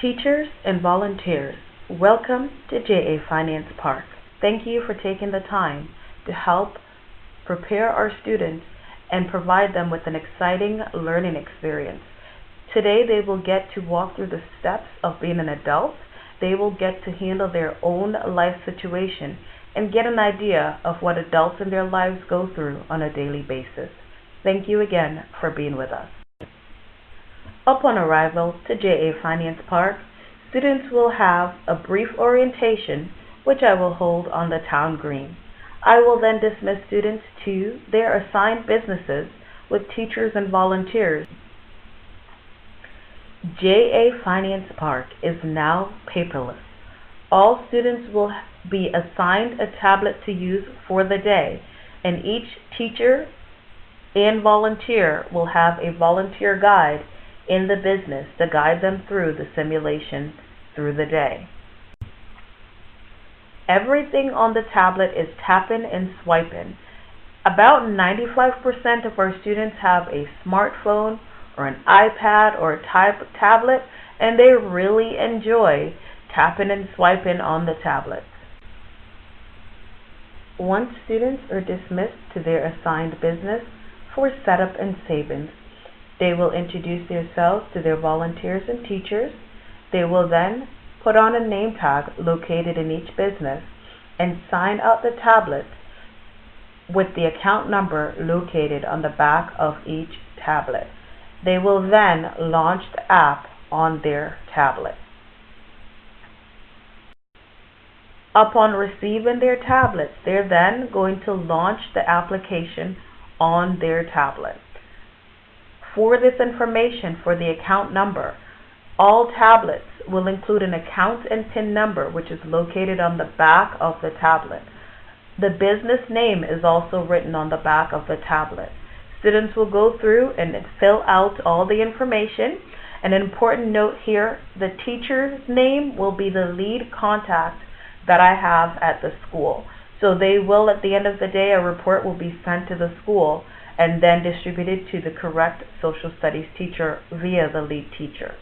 Teachers and volunteers, welcome to JA Finance Park. Thank you for taking the time to help prepare our students and provide them with an exciting learning experience. Today they will get to walk through the steps of being an adult. They will get to handle their own life situation and get an idea of what adults in their lives go through on a daily basis. Thank you again for being with us. Upon arrival to JA Finance Park, students will have a brief orientation which I will hold on the town green. I will then dismiss students to their assigned businesses with teachers and volunteers. JA Finance Park is now paperless. All students will be assigned a tablet to use for the day, and each teacher and volunteer will have a volunteer guide in the business to guide them through the simulation through the day. Everything on the tablet is tapping and swiping. About 95% of our students have a smartphone or an iPad or a tablet, and they really enjoy tapping and swiping on the tablet. Once students are dismissed to their assigned business for setup and savings, they will introduce themselves to their volunteers and teachers. They will then put on a name tag located in each business and sign out the tablet with the account number located on the back of each tablet. They will then launch the app on their tablet. Upon receiving their tablets, they're then going to launch the application on their tablet. For this information, for the account number, all tablets will include an account and PIN number which is located on the back of the tablet. The business name is also written on the back of the tablet. Students will go through and fill out all the information. An important note here, the teacher's name will be the lead contact that I have at the school. So they will, at the end of the day, a report will be sent to the school and then distributed to the correct social studies teacher via the lead teacher.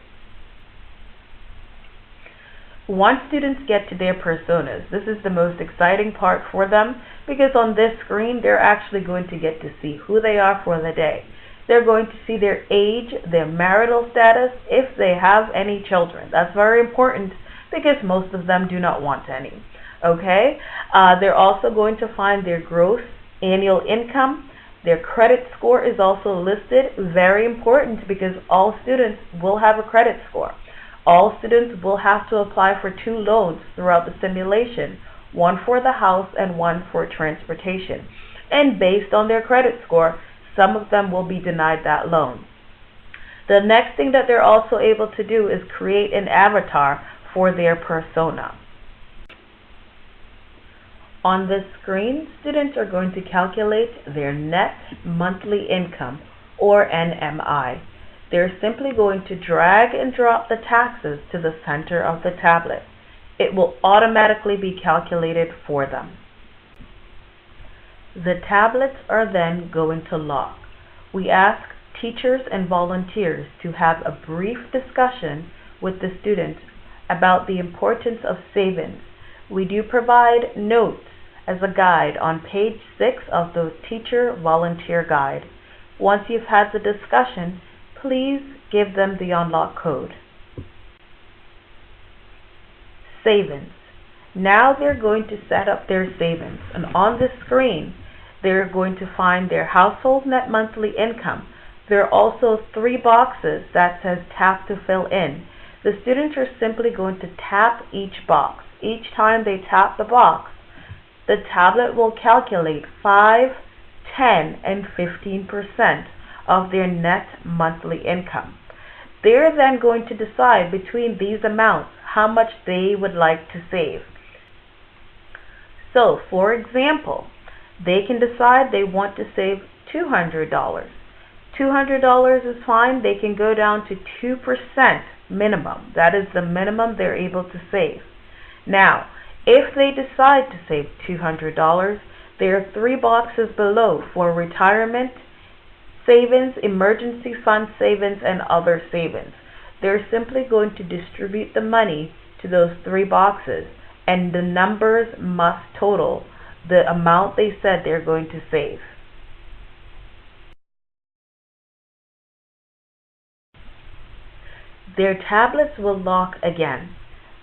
Once students get to their personas, this is the most exciting part for them because on this screen they're actually going to get to see who they are for the day. They're going to see their age, their marital status, if they have any children. That's very important because most of them do not want any. Okay? They're also going to find their gross annual income. Their credit score is also listed, very important because all students will have a credit score. All students will have to apply for 2 loans throughout the simulation, one for the house and one for transportation. And based on their credit score, some of them will be denied that loan. The next thing that they're also able to do is create an avatar for their persona. On this screen, students are going to calculate their net monthly income, or NMI. They're simply going to drag and drop the taxes to the center of the tablet. It will automatically be calculated for them. The tablets are then going to lock. We ask teachers and volunteers to have a brief discussion with the students about the importance of savings. We do provide notes as a guide on page 6 of the teacher volunteer guide. Once you've had the discussion, please give them the unlock code. Savings. Now they're going to set up their savings, and on this screen they're going to find their household net monthly income. There are also 3 boxes that says tap to fill in. The students are simply going to tap each box. Each time they tap the box, the tablet will calculate 5, 10, and 15% of their net monthly income. They're then going to decide between these amounts how much they would like to save. So, for example, they can decide they want to save $200. $200 is fine. They can go down to 2% minimum. That is the minimum they're able to save. Now, if they decide to save $200, there are 3 boxes below for retirement savings, emergency fund savings, and other savings. They're simply going to distribute the money to those three boxes, and the numbers must total the amount they said they're going to save. Their tablets will lock again,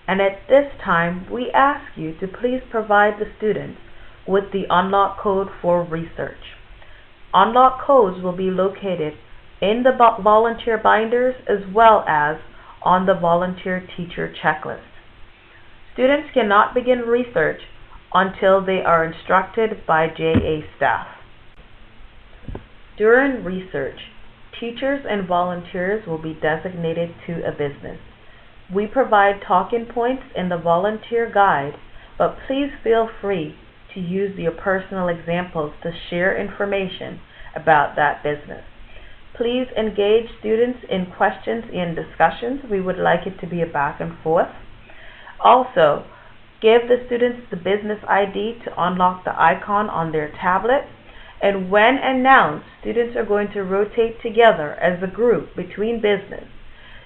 and at this time we ask you to please provide the students with the unlock code for research. Unlock codes will be located in the volunteer binders as well as on the volunteer teacher checklist. Students cannot begin research until they are instructed by JA staff. During research, teachers and volunteers will be designated to a business. We provide talking points in the volunteer guide, but please feel free to use your personal examples to share information about that business. Please engage students in questions and discussions. We would like it to be a back and forth. Also, give the students the business ID to unlock the icon on their tablet. And when announced, students are going to rotate together as a group between business.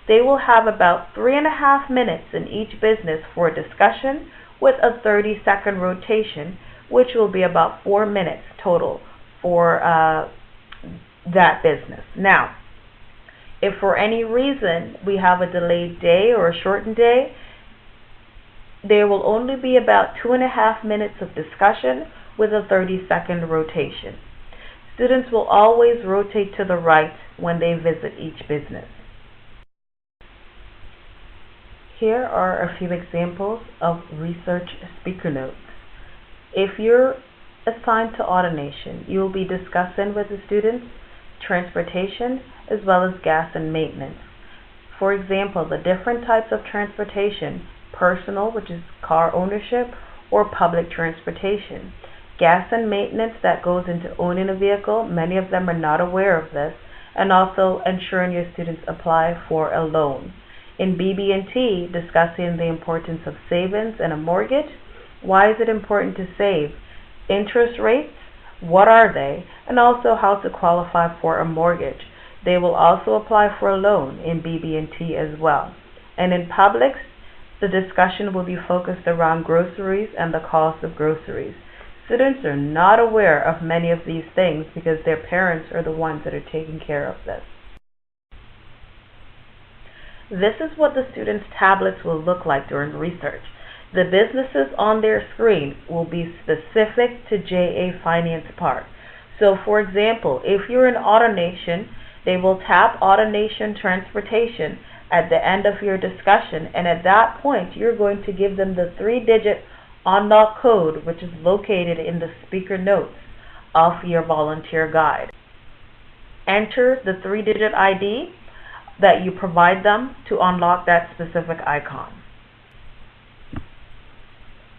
They will have about 3.5 minutes in each business for discussion with a 30-second rotation, which will be about 4 minutes total for that business. Now, if for any reason we have a delayed day or a shortened day, there will only be about 2.5 minutes of discussion with a 30-second rotation. Students will always rotate to the right when they visit each business. Here are a few examples of research speaker notes. If you're assigned to AutoNation, you will be discussing with the students transportation as well as gas and maintenance. For example, the different types of transportation: personal, which is car ownership, or public transportation. Gas and maintenance, that goes into owning a vehicle. Many of them are not aware of this, and also ensuring your students apply for a loan. In BB&T, discussing the importance of savings and a mortgage. Why is it important to save? Interest rates, what are they? And also how to qualify for a mortgage. They will also apply for a loan in BB&T as well. And in Publix, the discussion will be focused around groceries and the cost of groceries. Students are not aware of many of these things because their parents are the ones that are taking care of this. This is what the students' tablets will look like during research. The businesses on their screen will be specific to JA Finance Part. So for example, if you're in AutoNation, they will tap AutoNation Transportation at the end of your discussion, and at that point you're going to give them the 3-digit unlock code, which is located in the speaker notes of your volunteer guide. Enter the 3-digit ID that you provide them to unlock that specific icon.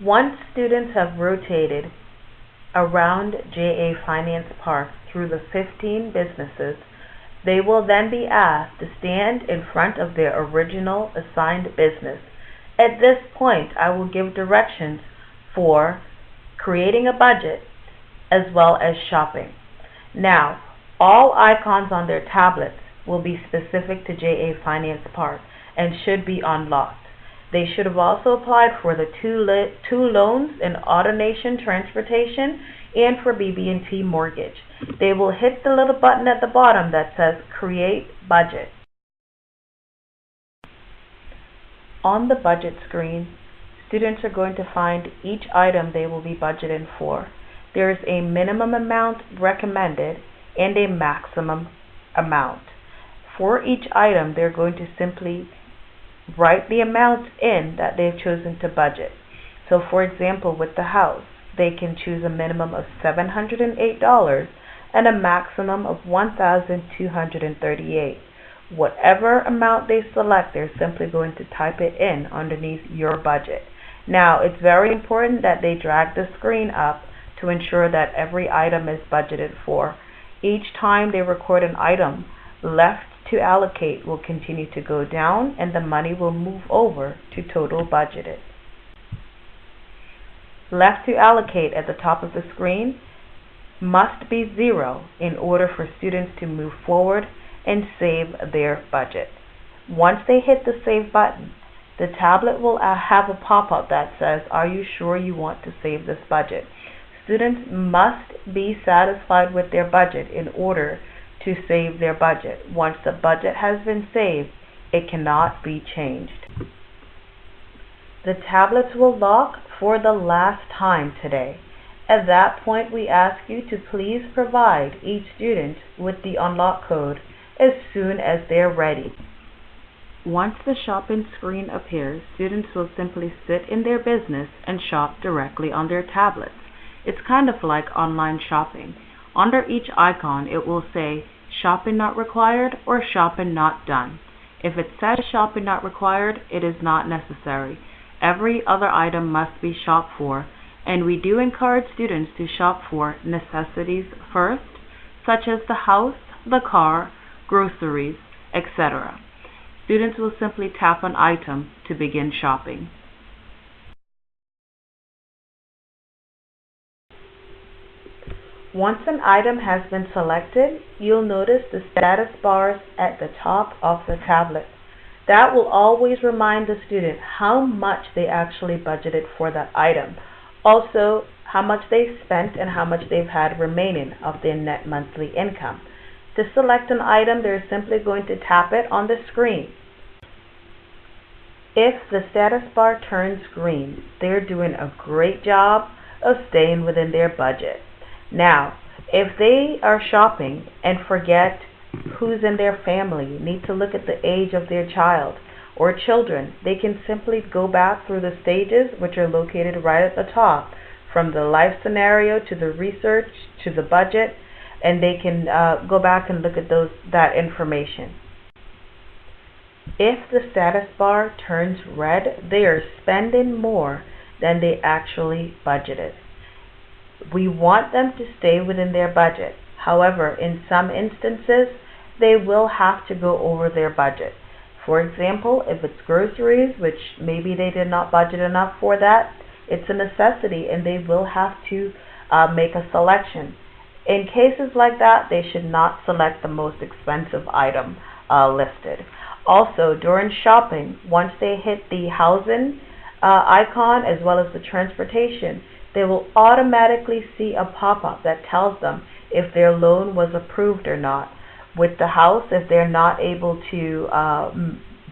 Once students have rotated around JA Finance Park through the 15 businesses, they will then be asked to stand in front of their original assigned business. At this point, I will give directions for creating a budget as well as shopping. Now, all icons on their tablets will be specific to JA Finance Park and should be unlocked. They should have also applied for the two loans in AutoNation Transportation and for BB&T Mortgage. They will hit the little button at the bottom that says Create Budget. On the budget screen, students are going to find each item they will be budgeting for. There is a minimum amount recommended and a maximum amount. For each item, they're going to simply write the amounts in that they've chosen to budget. So for example, with the house, they can choose a minimum of $708 and a maximum of $1,238. Whatever amount they select, they're simply going to type it in underneath your budget. Now, it's very important that they drag the screen up to ensure that every item is budgeted for. Each time they record an item, left to allocate will continue to go down and the money will move over to total budgeted. Left to allocate at the top of the screen must be 0 in order for students to move forward and save their budget. Once they hit the save button, the tablet will have a pop-up that says, "Are you sure you want to save this budget?" Students must be satisfied with their budget in order to save their budget. Once the budget has been saved, it cannot be changed. The tablets will lock for the last time today. At that point, we ask you to please provide each student with the unlock code as soon as they're ready. Once the shopping screen appears, students will simply sit in their business and shop directly on their tablets. It's kind of like online shopping. Under each icon, it will say shopping not required or shopping not done. If it says shopping not required, it is not necessary. Every other item must be shopped for, and we do encourage students to shop for necessities first, such as the house, the car, groceries, etc. Students will simply tap an item to begin shopping. Once an item has been selected, you'll notice the status bars at the top of the tablet. That will always remind the student how much they actually budgeted for that item. Also, how much they've spent and how much they've had remaining of their net monthly income. To select an item, they're simply going to tap it on the screen. If the status bar turns green, they're doing a great job of staying within their budget. Now, if they are shopping and forget who's in their family, need to look at the age of their child or children, they can simply go back through the stages, which are located right at the top, from the life scenario to the research to the budget, and they can go back and look at that information. If the status bar turns red, they are spending more than they actually budgeted. We want them to stay within their budget. However, in some instances, they will have to go over their budget. For example, if it's groceries, which maybe they did not budget enough for that, it's a necessity and they will have to make a selection. In cases like that, they should not select the most expensive item listed. Also, during shopping, once they hit the housing icon as well as the transportation, they will automatically see a pop-up that tells them if their loan was approved or not. With the house, if they're not able to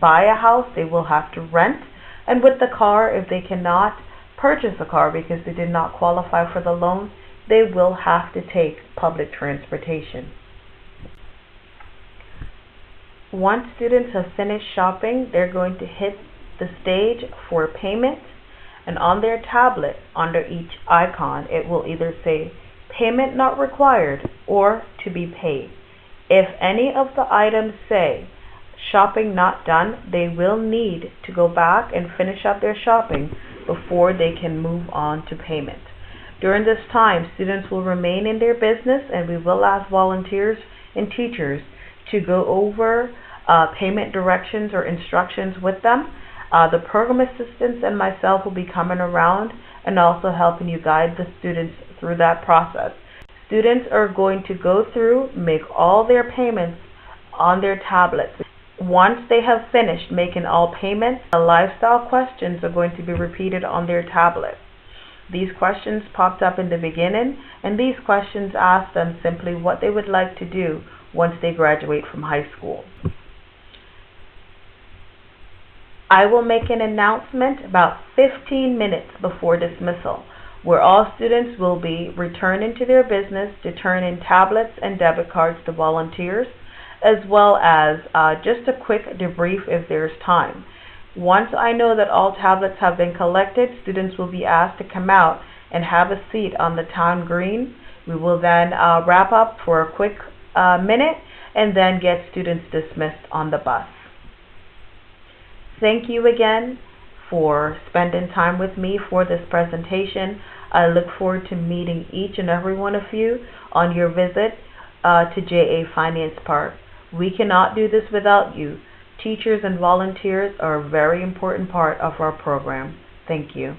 buy a house, they will have to rent. And with the car, if they cannot purchase a car because they did not qualify for the loan, they will have to take public transportation. Once students have finished shopping, they're going to hit the stage for payment, and on their tablet, under each icon, it will either say payment not required or to be paid. If any of the items say shopping not done, they will need to go back and finish up their shopping before they can move on to payment. During this time, students will remain in their business, and we will ask volunteers and teachers to go over payment directions or instructions with them. The program assistants and myself will be coming around and also helping you guide the students through that process. Students are going to go through, make all their payments on their tablets. Once they have finished making all payments, the lifestyle questions are going to be repeated on their tablet. These questions popped up in the beginning, and these questions ask them simply what they would like to do once they graduate from high school. I will make an announcement about 15 minutes before dismissal, where all students will be returning to their business to turn in tablets and debit cards to volunteers, as well as just a quick debrief if there's time. Once I know that all tablets have been collected, students will be asked to come out and have a seat on the town green. We will then wrap up for a quick minute and then get students dismissed on the bus. Thank you again for spending time with me for this presentation. I look forward to meeting each and every one of you on your visit to JA Finance Park. We cannot do this without you. Teachers and volunteers are a very important part of our program. Thank you.